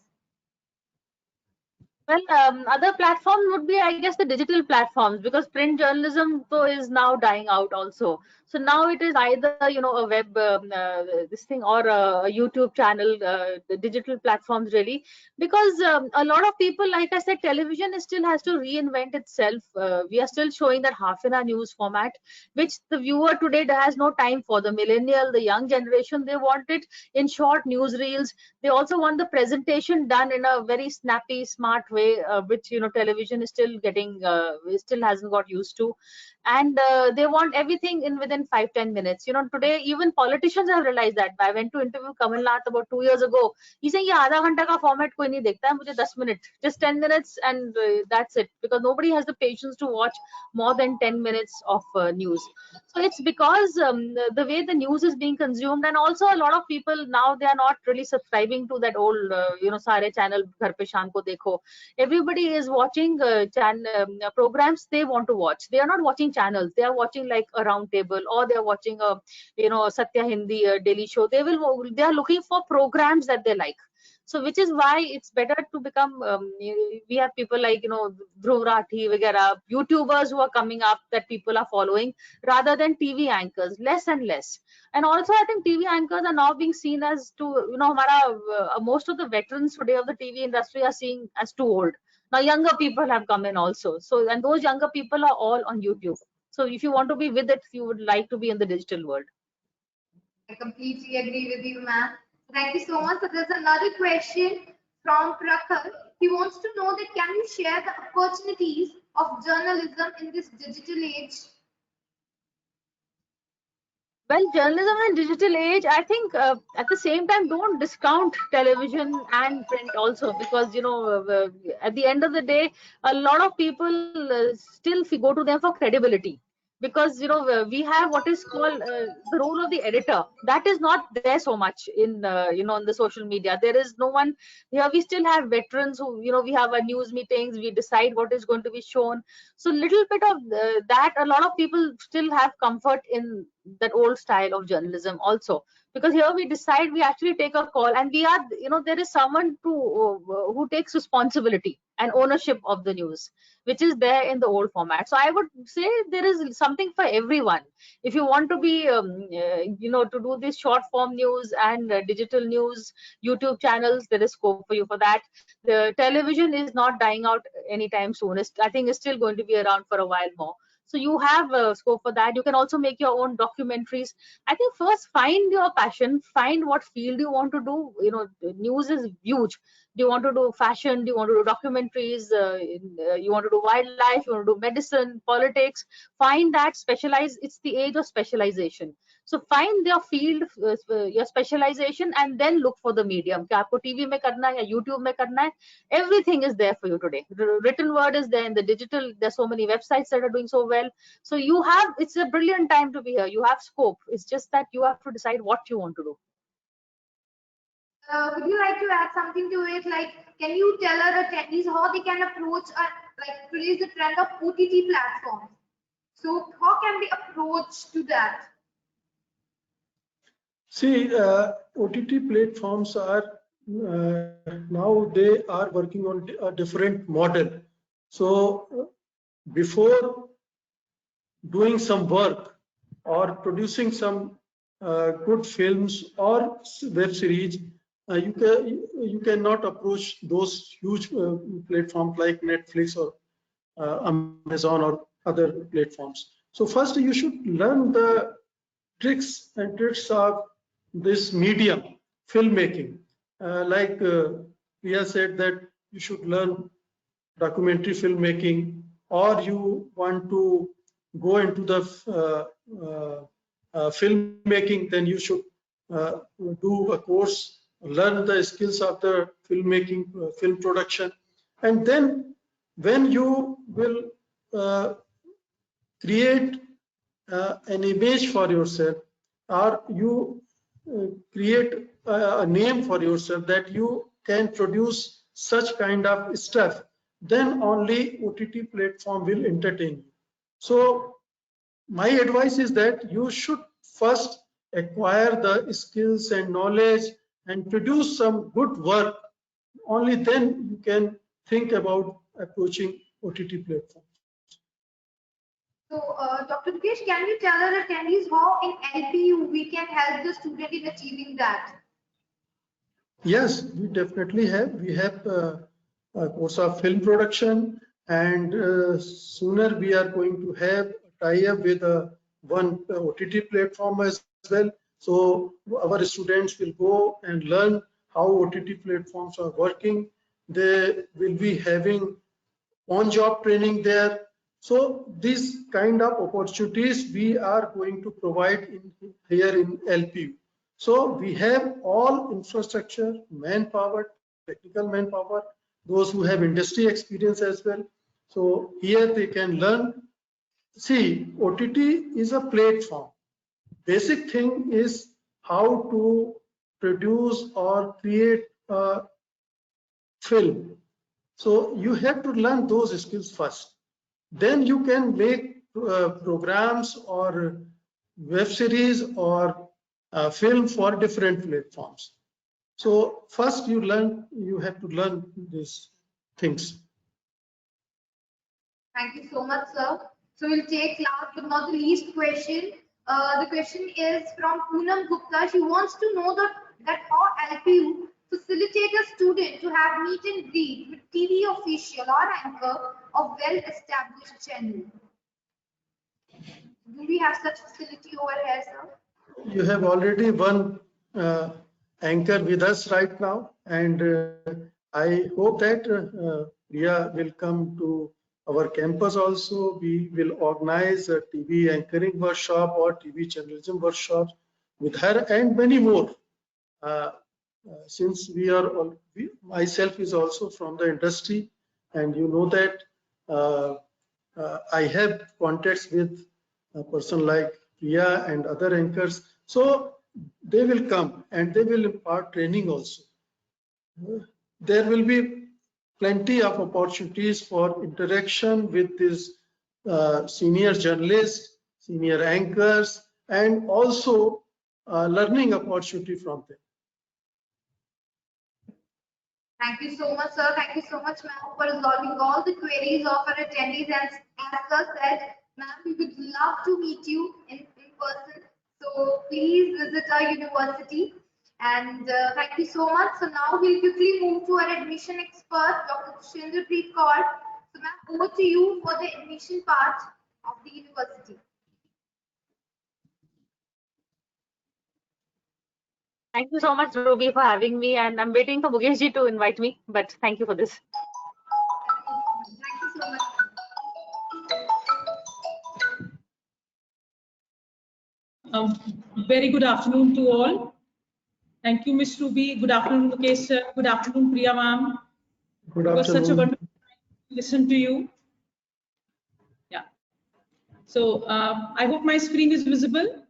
Well, other platforms would be, I guess, the digital platforms, because print journalism though is now dying out also. So now it is either a web this thing, or a YouTube channel, the digital platforms really, because a lot of people, like I said, television still has to reinvent itself. We are still showing that half an hour news format, which the viewer today has no time for. The millennial, the young generation, they want it in short news reels. They also want the presentation done in a very snappy, smart way, which television is still getting, still hasn't got used to. And they want everything in within 5-10 minutes. Today even politicians have realized that. I went to interview Kamal Nath about 2 years ago. He's saying, "Yeah, आधा घंटा का format कोई नहीं देखता है, मुझे 10 minutes, just 10 minutes, and that's it," because nobody has the patience to watch more than 10 minutes of news. So it's because the way the news is being consumed, and also a lot of people now, they are not really subscribing to that old sare channel ghar pe sham ko dekho. Everybody is watching programs they want to watch. They are not watching channels. They are watching like a round table, or they are watching a Satya Hindi daily show. They are looking for programs that they like. So which is why it's better to become we have people like Dhruv Rathi vagera, YouTubers who are coming up that people are following, rather than TV anchors, less and less. And also I think TV anchors are now being seen as to most of the veterans today of the TV industry are seen as too old. Now younger people have come in also. So, and those younger people are all on YouTube. So if you want to be with it, you would like to be in the digital world. I completely agree with you, ma'am. Thank you so much. So there's another question from Prakhar. He wants to know that can you share the opportunities of journalism in this digital age? Well, journalism and digital age, I think at the same time, don't discount television and print also, because at the end of the day, a lot of people still go to them for credibility, because we have what is called the role of the editor. That is not there so much in on the social media. There is no one here. We still have veterans who we have our news meetings, we decide what is going to be shown. So little bit of that, a lot of people still have comfort in that old style of journalism also, because here we decide, we actually take a call, and we are there is someone to who takes responsibility and ownership of the news, which is there in the old format. So I would say there is something for everyone. If you want to be to do this short form news and digital news, YouTube channels, there is scope for you for that. The television is not dying out anytime soon. I think it's still going to be around for a while more. So you have scope for that. You can also make your own documentaries. I think first find your passion, find what field you want to do. News is huge. Do you want to do fashion? Do you want to do documentaries? You want to do wildlife? You want to do medicine, politics? Find that, specialize. It's the age of specialization. So find your field, your specialization, and then look for the medium. कि आपको TV में करना है या YouTube में करना है. Everything is there for you today. The written word is there in the digital. There's so many websites that are doing so well. So it's a brilliant time to be here. You have scope. It's just that you have to decide what you want to do. Would you like to add something to it? Like, can you tell our attendees how they can approach today's the trend of OTT platforms? So how can they approach to that? See, OTT platforms are now they are working on a different model. So before doing some work or producing some good films or web series, you cannot approach those huge platforms like Netflix or Amazon or other platforms. So first you should learn the tricks of this medium, filmmaking. Like Priya said that you should learn documentary filmmaking, or you want to go into the filmmaking, then you should do a course, learn the skills of the filmmaking, film production, and then when you will create an image for yourself, or you create a name for yourself that you can produce such kind of stuff, then only OTT platform will entertain you. So my advice is that you should first acquire the skills and knowledge and produce some good work. Only then you can think about approaching OTT platforms. So, Dr. Mukesh, can you tell our attendees how in LPU we can help the student in achieving that? Yes, we definitely have. We have a course of film production, and sooner we are going to have a tie-up with one OTT platform as well. So our students will go and learn how OTT platforms are working. They will be having on-job training there. So these kind of opportunities we are going to provide here in LPU. So we have all infrastructure, manpower, technical manpower, those who have industry experience as well. So here they can learn. See, OTT is a platform. Basic thing is how to produce or create a film. So you have to learn those skills first. Then you can make programs or web series or film for different platforms. So first you have to learn these things. Thank you so much, sir. So we'll take last but not the least question. The question is from Poonam Gupta. She wants to know that how LPU facilitate a student to have meet and greet with TV official or anchor of well-established channel. Do we have such facility over here, sir? You have already one anchor with us right now, and I hope that Priya will come to our campus also. We will organize a TV anchoring workshop or TV journalism workshop with her and many more. Since myself is also from the industry, and you know that I have contacts with a person like Priya and other anchors. So they will come and they will impart training also. There will be plenty of opportunities for interaction with these senior journalists, senior anchors, and also learning opportunity from them. Thank you so much, sir. Thank you so much, ma'am, for resolving all the queries of our attendees. And as sir said, ma'am, we would love to meet you in person. So please visit our university. And thank you so much. So now we'll quickly move to our admission expert, Dr. Tushendrapreet Kaur. So ma'am, over to you for the admission part of the university. Thank you so much, Ruby, for having me, and I'm waiting for Mukeshji to invite me, but thank you for this. Thank you so much. Very good afternoon to all. Thank you, Ms. Ruby. Good afternoon, Mukesh sir. Good afternoon, Priya ma'am. Good It was such a afternoon. wonderful time to listen to you. Yeah. So I hope my screen is visible.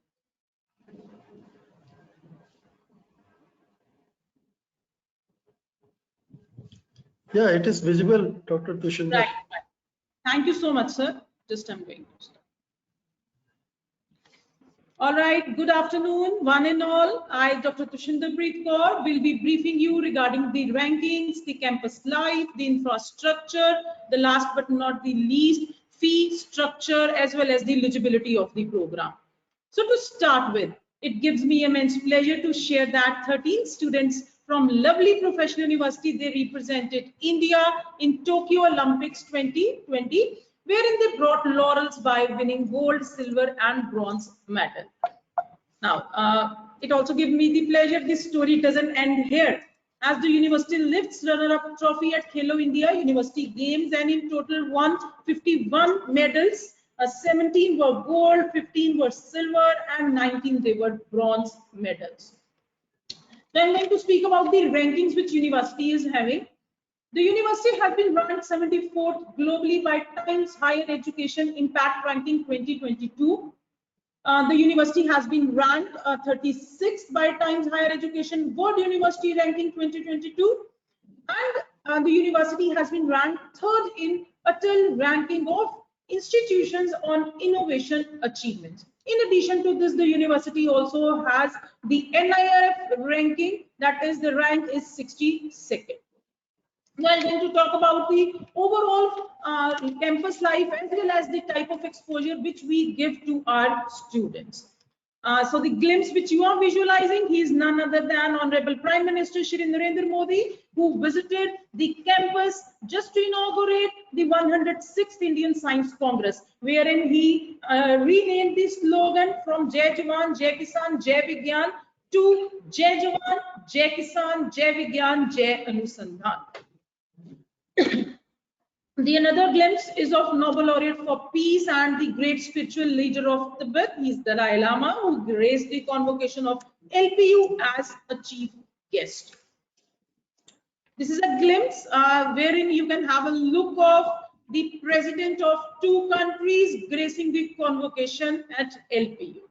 Yeah, it is visible, Dr. Tushindar. Right. Thank you so much, sir. Just I'm going to start. All right, good afternoon, one and all. I, Dr. Tushendrapreet Kaur, will be briefing you regarding the rankings, the campus life, the infrastructure, the last but not the least, fee structure, as well as the eligibility of the program. So to start with, it gives me immense pleasure to share that 13 students from lovely professional university, they represented India in Tokyo Olympics 2020, wherein they brought laurels by winning gold, silver, and bronze medal. Now, it also gives me the pleasure this story doesn't end here, as the university lifts runner-up trophy at Khelo India University Games and in total won 51 medals. 17 were gold, 15 were silver, and 19 they were bronze medals. Now I'm going to speak about the rankings which university is having. The university has been ranked 74th globally by Times Higher Education Impact Ranking 2022. The university has been ranked 36th by Times Higher Education World University Ranking 2022. And the university has been ranked 3rd in Atal ranking of institutions on innovation achievements. In addition to this, the university also has the NIRF ranking, that is the rank is 62nd. Now I'm going to talk about the overall campus life as well as the type of exposure which we give to our students. So the glimpse which you are visualizing, he is none other than Honorable Prime Minister Shri Narendra Modi, who visited the campus just to inaugurate the 106th Indian Science Congress, wherein he renamed the slogan from Jai Jawan, Jai Kisan, Jai Vigyan to Jai Jawan, Jai Kisan, Jai Vigyan, Jai Anusandhan. The another glimpse is of Nobel laureate for peace and the great spiritual leader of Tibet. He is Dalai Lama, who graced the convocation of LPU as a chief guest. This is a glimpse wherein you can have a look of the president of two countries gracing the convocation at LPU.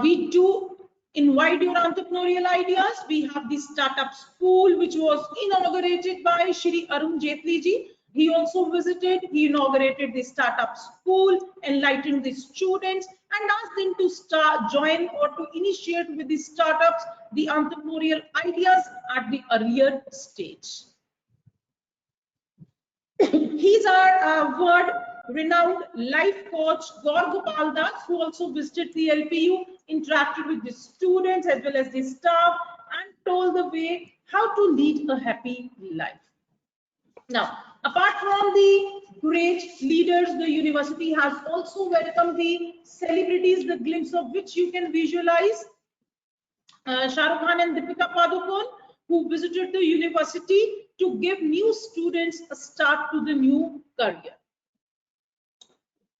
We do invite your entrepreneurial ideas. We have the startup school, which was inaugurated by Shri Arun Jaitley ji. He also visited, he inaugurated the startup school, enlightened the students and asked them to join or to initiate with the startups, the entrepreneurial ideas at the earlier stage. He's our world-renowned life coach, Gaur Gopal Das, who also visited the LPU, interacted with the students as well as the staff, and told the way how to lead a happy life. Now, apart from the great leaders, the university has also welcomed the celebrities, the glimpse of which you can visualize. Shah Rukh Khan and Deepika Padukone, who visited the university to give new students a start to the new career.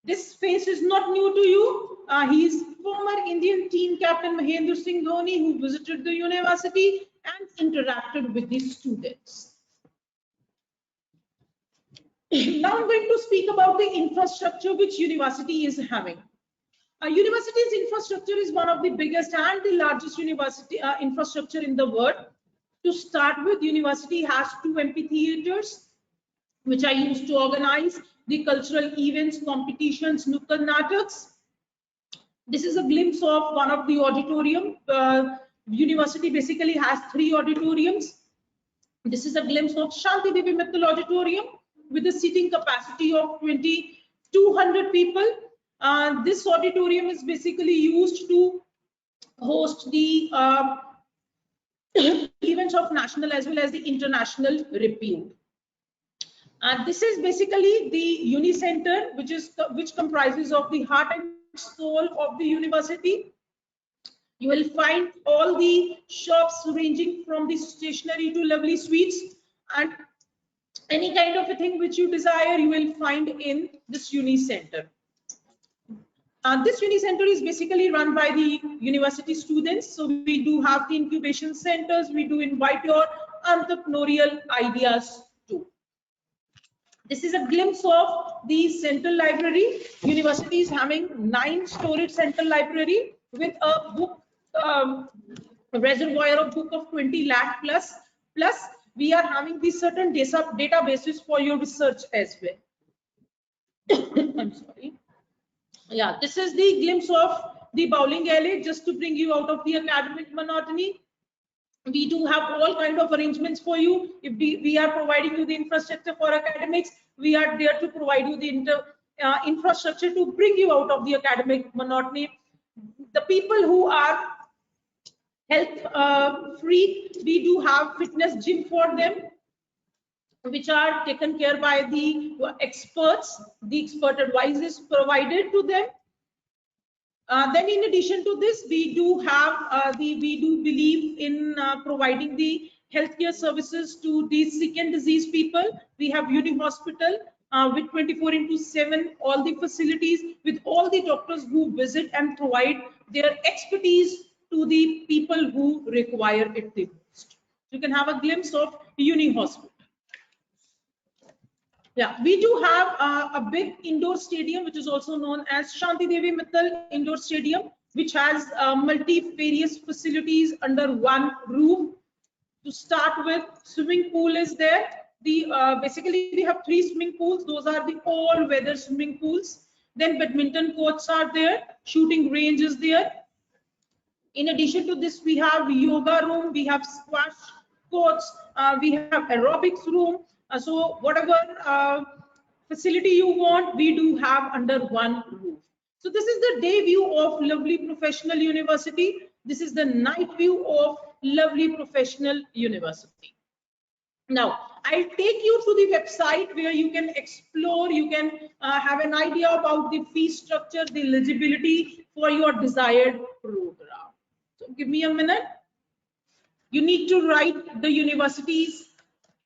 This face is not new to you. He is former Indian team captain Mahendra Singh Dhoni, who visited the university and interacted with the students. Now I'm going to speak about the infrastructure which university is having. University's infrastructure is one of the biggest and the largest university infrastructure in the world. To start with, university has 2 amphitheaters, which are used to organize the cultural events, competitions, nukkad nataks. This is a glimpse of one of the auditorium. University basically has 3 auditoriums. This is a glimpse of Shanti Devi Mittal Auditorium with a seating capacity of 2,200 people. This auditorium is basically used to host the events of national as well as the international repute. This is basically the Uni Center, which comprises of the heart and soul of the university. You will find all the shops ranging from the stationery to lovely sweets, and any kind of a thing which you desire, you will find in this Uni Center. This Uni Center is basically run by the university students. So we do have the incubation centers. We do invite your entrepreneurial ideas too. This is a glimpse of the central library. University is having 9-storied central library with a book reservoir of book of 20 lakh plus. Plus, we are having the certain databases for your research as well. I'm sorry. Yeah, this is the glimpse of the bowling alley, just to bring you out of the academic monotony. We do have all kind of arrangements for you. If we are providing you the infrastructure for academics, we are there to provide you the infrastructure to bring you out of the academic monotony. The people who are health freak, we do have fitness gym for them, which are taken care by the experts. The expert advice is provided to them. Then in addition to this, we do have we do believe in providing the healthcare services to the sick and diseased people. We have Uni Hospital with 24/7 all the facilities with all the doctors who visit and provide their expertise to the people who require it the most. You can have a glimpse of Uni Hospital. Yeah, we do have a big indoor stadium, which is also known as Shanti Devi Mittal Indoor Stadium, which has multifarious facilities under one roof. To start with, swimming pool is there. Basically, we have 3 swimming pools. Those are the all-weather swimming pools. Then badminton courts are there. Shooting range is there. In addition to this, we have yoga room. We have squash courts, we have aerobics room. So whatever facility you want, we do have under one roof. So this is the day view of lovely professional university. This is the night view of lovely professional university. Now, I'll take you through the website where you can explore, you can have an idea about the fee structure, the eligibility for your desired program. So give me a minute. You need to write the university's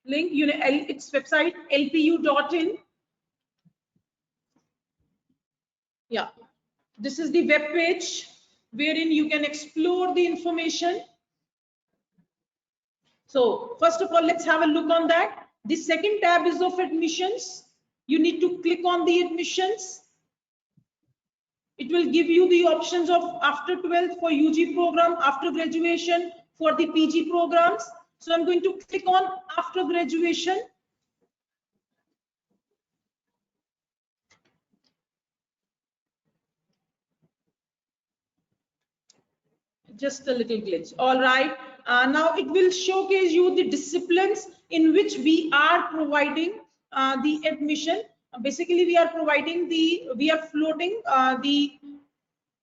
link, its website, lpu.in. Yeah, this is the web page wherein you can explore the information. So first of all, let's have a look on that. The second tab is of admissions. You need to click on the admissions. It will give you the options of after 12th for UG program, after graduation for the PG programs. So I'm going to click on after graduation. Just a little glitch. All right. Now it will showcase you the disciplines in which we are providing the admission. Basically, we are providing we are floating the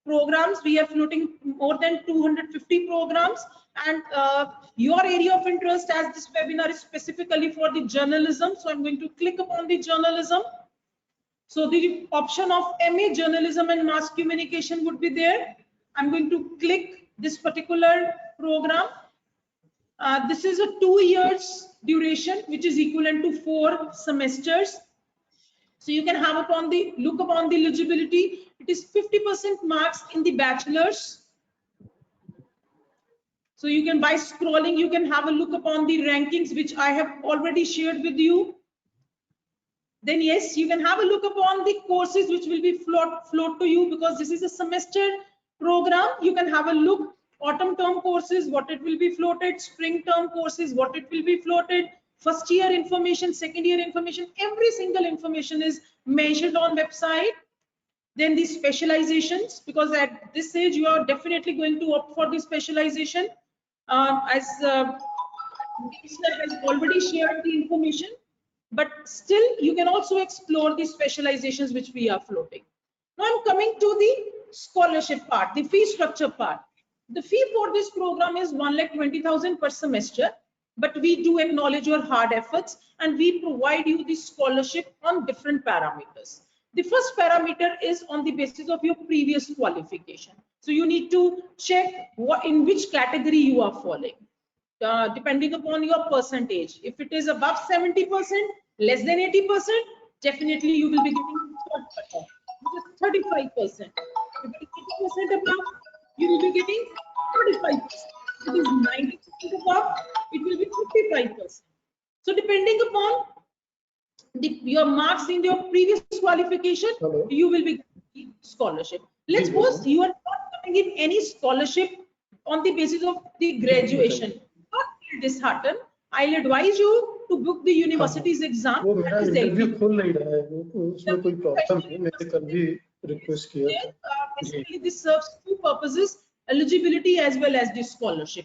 programs. We are floating more than 250 programs, and your area of interest, as this webinar is specifically for the journalism. So I'm going to click upon the journalism. So the option of MA journalism and mass communication would be there. I'm going to click this particular program. This is a 2 years duration, which is equivalent to 4 semesters. So you can have upon the look upon the eligibility. It is 50% marks in the bachelor's. So you can, by scrolling, you can have a look upon the rankings, which I have already shared with you. Then yes, you can have a look upon the courses which will be float to you, because this is a semester program. You can have a look autumn term courses, what it will be floated, spring term courses, what it will be floated, first year information, second year information, every single information is mentioned on website. Then the specializations, because at this stage you are definitely going to opt for the specialization, as Minister has already shared the information, but still you can also explore the specializations which we are floating. Now I'm coming to the scholarship part, the fee structure part. The fee for this program is 1,20,000 per semester, but we do acknowledge your hard efforts and we provide you the scholarship on different parameters. The first parameter is on the basis of your previous qualification. So you need to check in which category you are falling. Depending upon your percentage. If it is above 70%, less than 80%, definitely you will be getting third cutoff, which is 35%. If it is 80% above, you will be getting 45%. If it is 90% above, it will be 55%. So depending upon your marks in your previous qualification, you will be getting scholarship. Let's suppose you are not coming in any scholarship on the basis of the graduation. Not disheartened. I'll advise you to book the university's exam. वो मेरा interview खुल नहीं रहा है, उसमें कोई problem है, मैंने कल भी रिक्वेस्ट किया था. Basically, this serves two purposes: eligibility as well as the scholarship.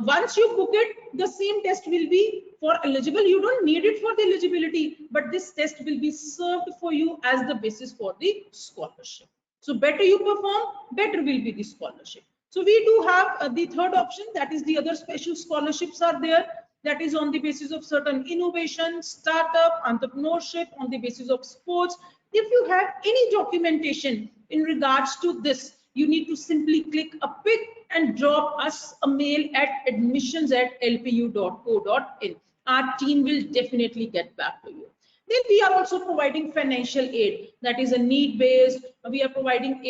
Once you book it, the same test will be for eligible. You don't need it for the eligibility, but this test will be served for you as the basis for the scholarship. So better you perform, better will be the scholarship. So we do have the third option, that is the other special scholarships are there. That is on the basis of certain innovation, startup, entrepreneurship, on the basis of sports. If you have any documentation in regards to this, you need to simply click a pic and drop us a mail at admissions@lpu.co.in. Our team will definitely get back to you. Then we are also providing financial aid, that is a need-based. We are providing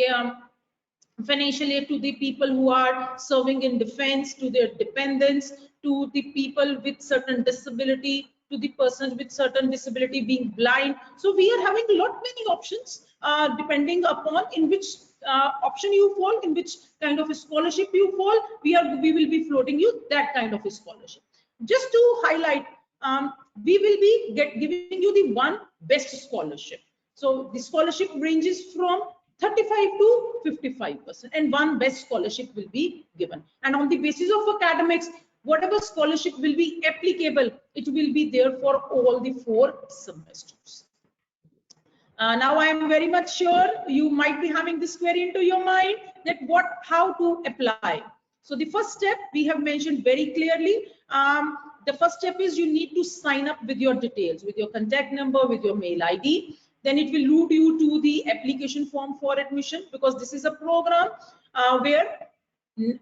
financial aid to the people who are serving in defense, to their dependents, to the people with certain disability, to the persons with certain disability being blind. So we are having a lot many options depending upon in which option you fall, in which kind of a scholarship you fall. We will be floating you that kind of a scholarship. Just to highlight, we will be giving you the one best scholarship. So the scholarship ranges from 35 to 55%, and one best scholarship will be given. And on the basis of academics, Whatever scholarship will be applicable, it will be there for all the 4 semesters. Now I am very much sure you might be having this query into your mind that how to apply. So the first step we have mentioned very clearly. The first step is you need to sign up with your details, with your contact number, with your mail ID. Then it will route you to the application form for admission, because this is a program where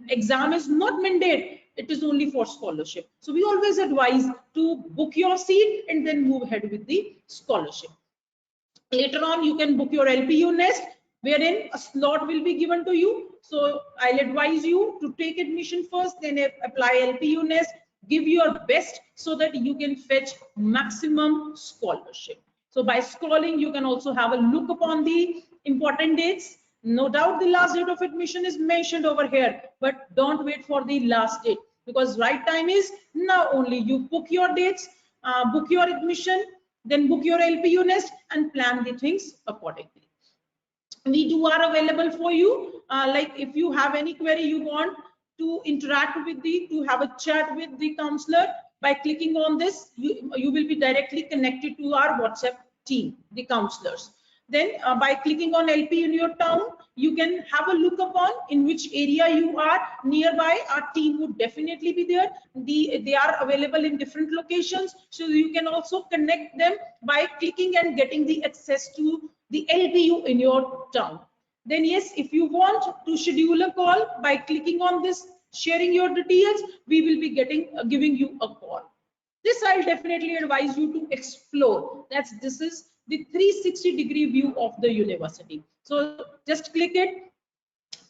exam is not mandate, it is only for scholarship. So we always advise to book your seat and then move ahead with the scholarship. Later on, you can book your LPU nest, wherein a slot will be given to you. So I'll advise you to take admission first, then apply LPU nest, give your best so that you can fetch maximum scholarship. So by scrolling, you can also have a look upon the important dates. No doubt the last date of admission is mentioned over here, but don't wait for the last date, because right time is now only. You book your dates, book your admission, then book your LPU nest and plan the things accordingly. We are available for you. Like if you have any query, you want to interact with to have a chat with the counselor, by clicking on this, you will be directly connected to our WhatsApp team, the counselors. Then by clicking on LP in your town, you can have a look upon in which area you are nearby. Our team would definitely be there. They are available in different locations, so you can also connect them by clicking and getting the access to the LPU in your town. Then yes, if you want to schedule a call, by clicking on this, sharing your details, we will be giving you a call. This I'll definitely advise you to explore. This is the 360-degree view of the university. So just click it,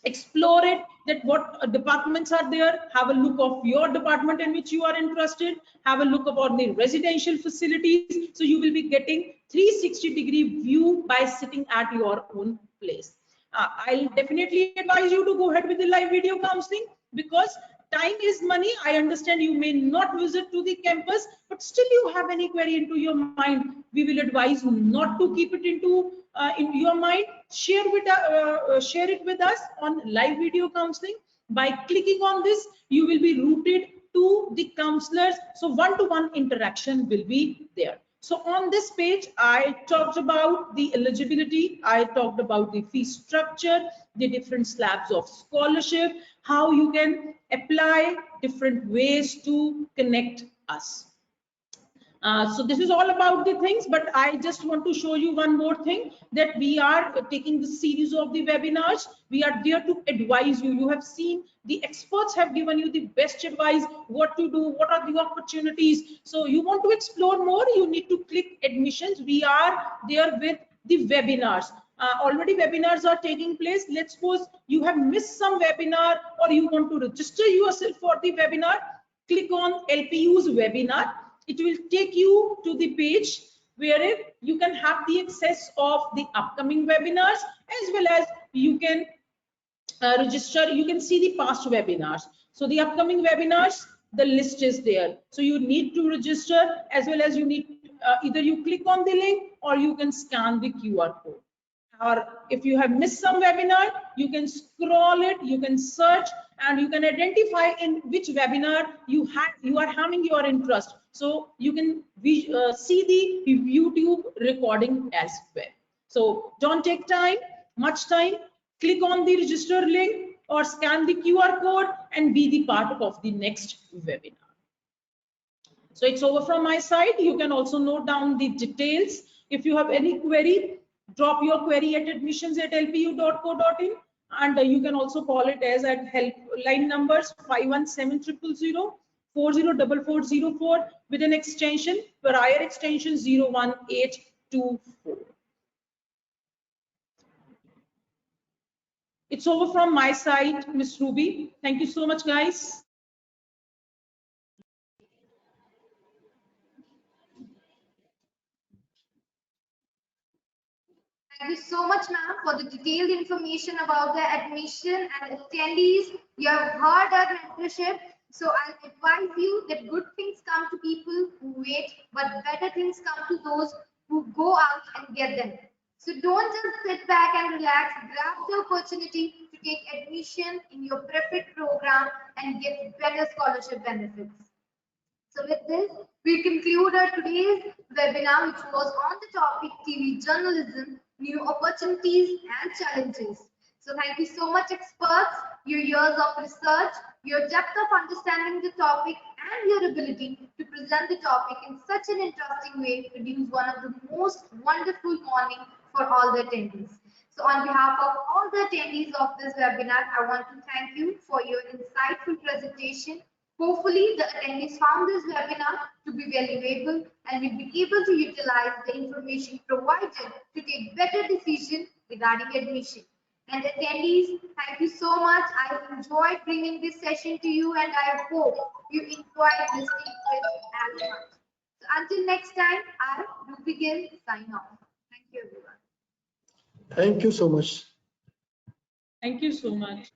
explore it, that what departments are there, have a look of your department in which you are interested, have a look about the residential facilities. So you will be getting 360-degree view by sitting at your own place. I'll definitely advise you to go ahead with the live video counseling, because time is money. I understand you may not visit to the campus, but still you have any query into your mind, we will advise not to keep it into in your mind. Share it with us on live video counseling. By clicking on this, you will be routed to the counselors, so one-to-one interaction will be there. So on this page, I talked about the eligibility, I talked about the fee structure, the different slabs of scholarship, how you can apply, different ways to connect us. So this is all about the things, but I just want to show you one more thing, that we are taking the series of the webinars. We are there to advise you. You have seen the experts have given you the best advice, what to do, what are the opportunities. So you want to explore more, you need to click admissions. We are there with the webinars. Already webinars are taking place. Let's suppose you have missed some webinar, or you want to register yourself for the webinar, click on LPU's webinar. It will take you to the page where you can have the access of the upcoming webinars, as well as you can register. You can see the past webinars. So the upcoming webinars, the list is there. So you need to register, as well as you need either you click on the link or you can scan the QR code. Or if you have missed some webinar, you can scroll it, you can search, and you can identify in which webinar you are having your interest. So you can see the YouTube recording as well. So don't take much time. Click on the register link or scan the QR code and be the part of the next webinar. So it's over from my side. You can also note down the details. If you have any query, drop your query at admissions@lpu.co.in, and you can also call it as at helpline numbers 51700 404404 with an extension, prior extension 01824. It's over from my side, Miss Ruby. Thank you so much, guys. Thank you so much, ma'am, for the detailed information about the admission and attendees. You have heard our mentorship. So I'll advise you that good things come to people who wait, but better things come to those who go out and get them. So don't just sit back and relax. Grab the opportunity to to take admission in your preferred program and get better scholarship benefits. So with this, we conclude our today's webinar, which was on the topic TV journalism, new opportunities and challenges. So thank you so much, experts. Your years of research, your depth of understanding the topic, and your ability to present the topic in such an interesting way produced one of the most wonderful morning for all the attendees. So on behalf of all the attendees of this webinar, I want to thank you for your insightful presentation. Hopefully, the attendees found this webinar to be valuable and will be able to utilize the information provided to take better decisions regarding admission. And attendees, thank you so much. I enjoyed bringing this session to you, and I hope you enjoyed listening to it as much. So until next time, I, Rupi Gill, sign off. Thank you, everyone. Thank you so much. Thank you so much.